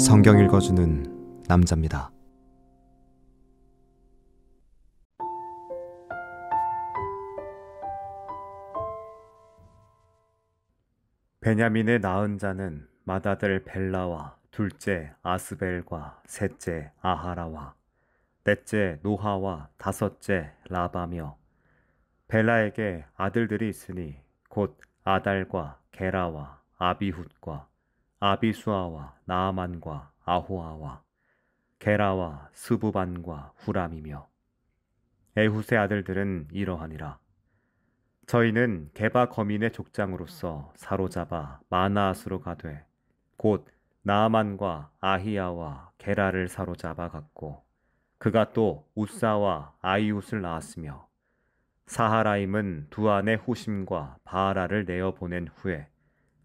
성경 읽어주는 남자입니다. 베냐민의 낳은 자는 맏아들 벨라와 둘째 아스벨과 셋째 아하라와 넷째 노하와 다섯째 라바며, 벨라에게 아들들이 있으니 곧 아달과 게라와 아비훗과 아비수아와 나아만과 아호아와 게라와 스부반과 후람이며, 에훗의 아들들은 이러하니라. 저희는 게바 거민의 족장으로서 사로잡아 마나앗으로 가되 곧 나아만과 아히야와 게라를 사로잡아 갔고, 그가 또 우사와 아이웃을 낳았으며, 사하라임은 두 아내 후심과 바하라를 내어 보낸 후에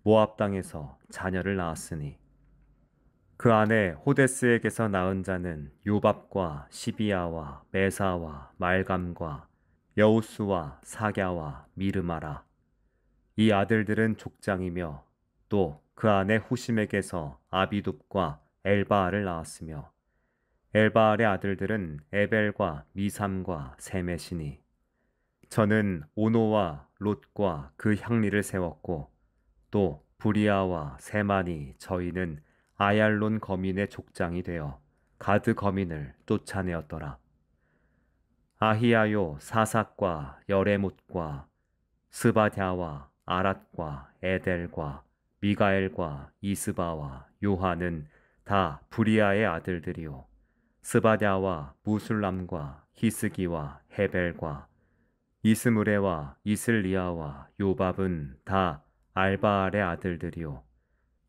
모압 땅에서 자녀를 낳았으니, 그 아내 호데스에게서 낳은 자는 요밥과 시비야와 메사와 말감과 여우스와 사갸와 미르마라. 이 아들들은 족장이며, 또 그 아내 후심에게서 아비둡과 엘바알을 낳았으며, 엘바알의 아들들은 에벨과 미삼과 세메시니, 저는 오노와 롯과 그 향리를 세웠고, 또 부리아와 세만이 저희는 아얄론 거민의 족장이 되어 가드 거민을 쫓아내었더라. 아히야요 사삭과 여레못과 스바랴와 아랏과 에델과 미가엘과 이스바와 요한은 다 부리아의 아들들이요, 스바랴와 무술람과 히스기와 헤벨과 이스므레와 이슬리아와 요밥은 다 알바알의 아들들이요,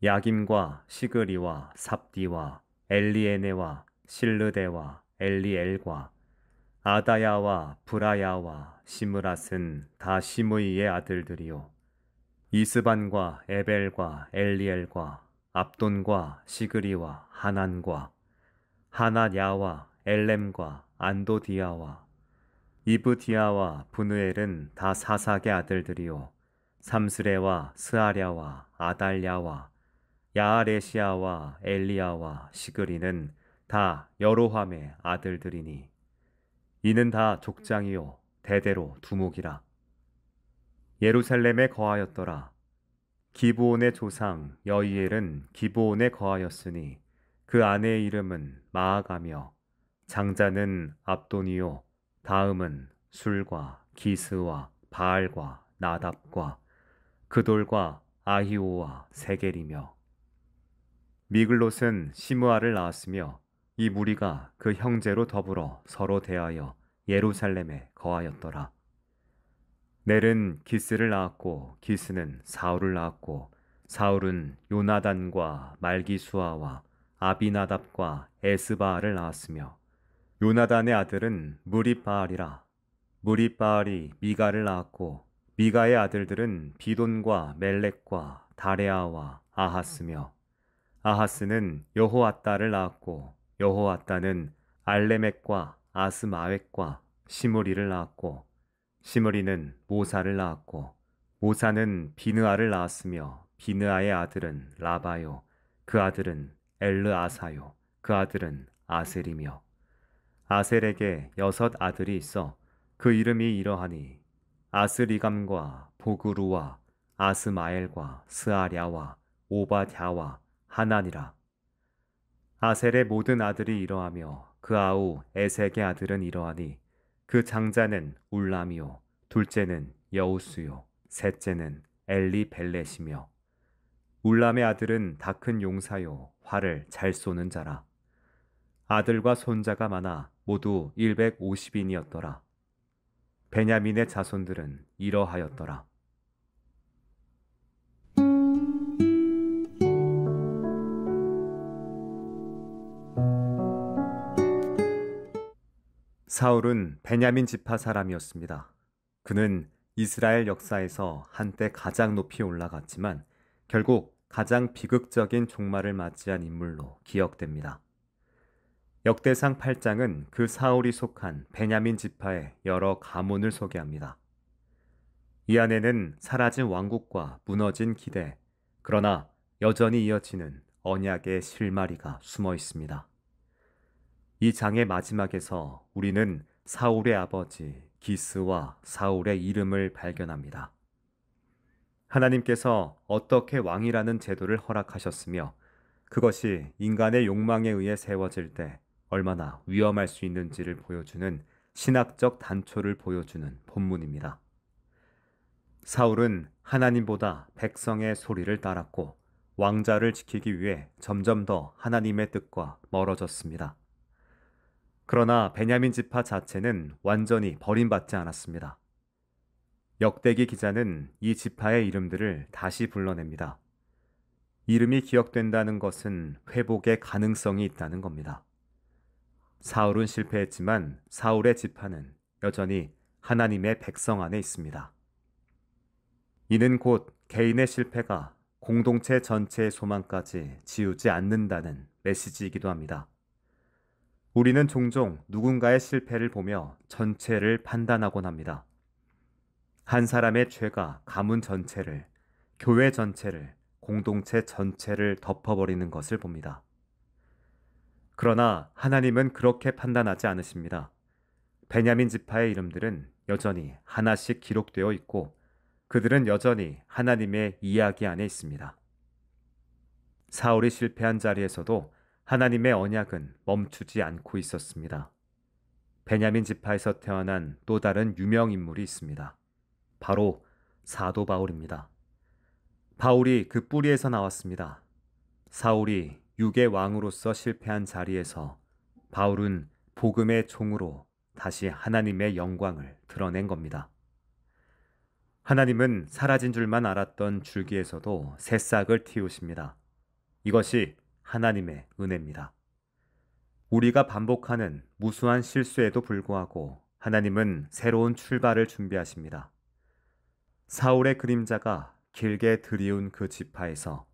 야김과 시그리와 삽디와 엘리에네와 실르데와 엘리엘과 아다야와 브라야와 시므랏은 다 시므이의 아들들이요, 이스반과 에벨과 엘리엘과 압돈과 시그리와 하난과 하나야와 엘렘과 안도디아와 이브디아와 분우엘은 다 사삭의 아들들이요, 삼스레와 스아랴와 아달랴와 야아레시아와 엘리야와 시그리는 다 여로함의 아들들이니, 이는 다 족장이요 대대로 두목이라. 예루살렘에 거하였더라. 기브온의 조상 여이엘은 기브온에 거하였으니 그 아내의 이름은 마아가며, 장자는 압돈이요 다음은 술과 기스와 바알과 나답과 그돌과 아히오와 세겔이며, 미글롯은 시므아를 낳았으며, 이 무리가 그 형제로 더불어 서로 대하여 예루살렘에 거하였더라. 넬은 기스를 낳았고, 기스는 사울을 낳았고, 사울은 요나단과 말기수아와 아비나답과 에스바알을 낳았으며, 요나단의 아들은 무립바알이라. 무립바알이 미가를 낳았고, 미가의 아들들은 비돈과 멜렉과 다레아와 아하스며, 아하스는 여호앗다를 낳았고, 여호앗다는 알레멕과 아스마웻과 시므리를 낳았고, 시므리는 모사를 낳았고, 모사는 비느아를 낳았으며, 비느아의 아들은 라바요, 그 아들은 엘르아사요, 그 아들은 아셀이며, 아셀에게 6 아들이 있어 그 이름이 이러하니, 아스리감과 보그루와 아스마엘과 스아랴와 오바댜와 하나니라. 아셀의 모든 아들이 이러하며, 그 아우 에색의 아들은 이러하니, 그 장자는 울람이요, 둘째는 여우스요, 셋째는 엘리벨렛이며, 울람의 아들은 다 큰 용사요 활을 잘 쏘는 자라. 아들과 손자가 많아 모두 150인이었더라. 베냐민의 자손들은 이러하였더라. 사울은 베냐민 지파 사람이었습니다. 그는 이스라엘 역사에서 한때 가장 높이 올라갔지만 결국 가장 비극적인 종말을 맞이한 인물로 기억됩니다. 역대상 8장은 그 사울이 속한 베냐민 지파의 여러 가문을 소개합니다. 이 안에는 사라진 왕국과 무너진 기대, 그러나 여전히 이어지는 언약의 실마리가 숨어 있습니다. 이 장의 마지막에서 우리는 사울의 아버지 기스와 사울의 이름을 발견합니다. 하나님께서 어떻게 왕이라는 제도를 허락하셨으며 그것이 인간의 욕망에 의해 세워질 때 얼마나 위험할 수 있는지를 보여주는 신학적 단초를 보여주는 본문입니다. 사울은 하나님보다 백성의 소리를 따랐고 왕자를 지키기 위해 점점 더 하나님의 뜻과 멀어졌습니다. 그러나 베냐민 지파 자체는 완전히 버림받지 않았습니다. 역대기 기자는 이 지파의 이름들을 다시 불러냅니다. 이름이 기억된다는 것은 회복의 가능성이 있다는 겁니다. 사울은 실패했지만 사울의 지파는 여전히 하나님의 백성 안에 있습니다. 이는 곧 개인의 실패가 공동체 전체의 소망까지 지우지 않는다는 메시지이기도 합니다. 우리는 종종 누군가의 실패를 보며 전체를 판단하곤 합니다. 한 사람의 죄가 가문 전체를, 교회 전체를, 공동체 전체를 덮어버리는 것을 봅니다. 그러나 하나님은 그렇게 판단하지 않으십니다. 베냐민 지파의 이름들은 여전히 하나씩 기록되어 있고 그들은 여전히 하나님의 이야기 안에 있습니다. 사울이 실패한 자리에서도 하나님의 언약은 멈추지 않고 있었습니다. 베냐민 지파에서 태어난 또 다른 유명 인물이 있습니다. 바로 사도 바울입니다. 바울이 그 뿌리에서 나왔습니다. 사울이 육의 왕으로서 실패한 자리에서 바울은 복음의 종으로 다시 하나님의 영광을 드러낸 겁니다. 하나님은 사라진 줄만 알았던 줄기에서도 새싹을 틔우십니다. 이것이 하나님의 은혜입니다. 우리가 반복하는 무수한 실수에도 불구하고 하나님은 새로운 출발을 준비하십니다. 사울의 그림자가 길게 드리운 그 지파에서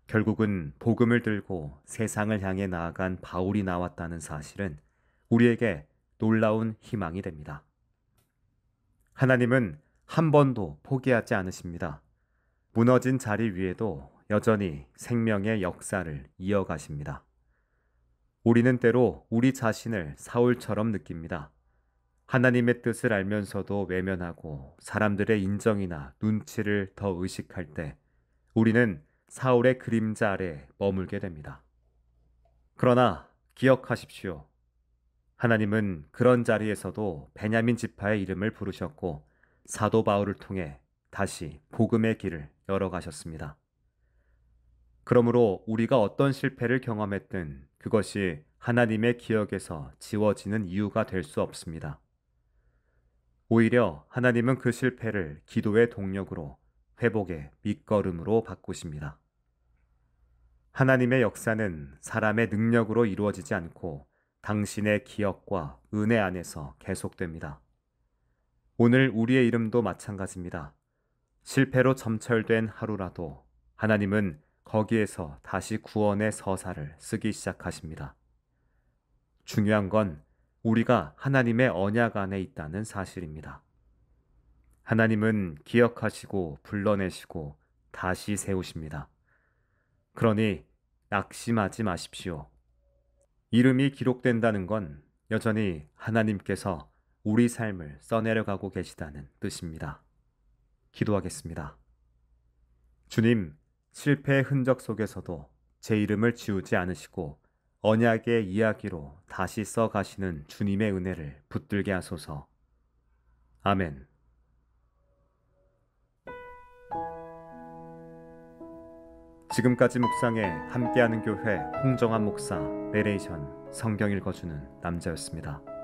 결국은 복음을 들고 세상을 향해 나아간 바울이 나왔다는 사실은 우리에게 놀라운 희망이 됩니다. 하나님은 한 번도 포기하지 않으십니다. 무너진 자리 위에도 여전히 생명의 역사를 이어가십니다. 우리는 때로 우리 자신을 사울처럼 느낍니다. 하나님의 뜻을 알면서도 외면하고 사람들의 인정이나 눈치를 더 의식할 때 우리는 사울의 그림자 아래 머물게 됩니다. 그러나 기억하십시오. 하나님은 그런 자리에서도 베냐민 지파의 이름을 부르셨고 사도 바울을 통해 다시 복음의 길을 열어가셨습니다. 그러므로 우리가 어떤 실패를 경험했든 그것이 하나님의 기억에서 지워지는 이유가 될 수 없습니다. 오히려 하나님은 그 실패를 기도의 동력으로 회복의 밑거름으로 바꾸십니다. 하나님의 역사는 사람의 능력으로 이루어지지 않고 당신의 기억과 은혜 안에서 계속됩니다. 오늘 우리의 이름도 마찬가지입니다. 실패로 점철된 하루라도 하나님은 거기에서 다시 구원의 서사를 쓰기 시작하십니다. 중요한 건 우리가 하나님의 언약 안에 있다는 사실입니다. 하나님은 기억하시고 불러내시고 다시 세우십니다. 그러니 낙심하지 마십시오. 이름이 기록된다는 건 여전히 하나님께서 우리 삶을 써내려가고 계시다는 뜻입니다. 기도하겠습니다. 주님, 실패의 흔적 속에서도 제 이름을 지우지 않으시고 언약의 이야기로 다시 써가시는 주님의 은혜를 붙들게 하소서. 아멘. 지금까지 묵상에 함께하는 교회 홍정한 목사 내레이션 성경 읽어주는 남자였습니다.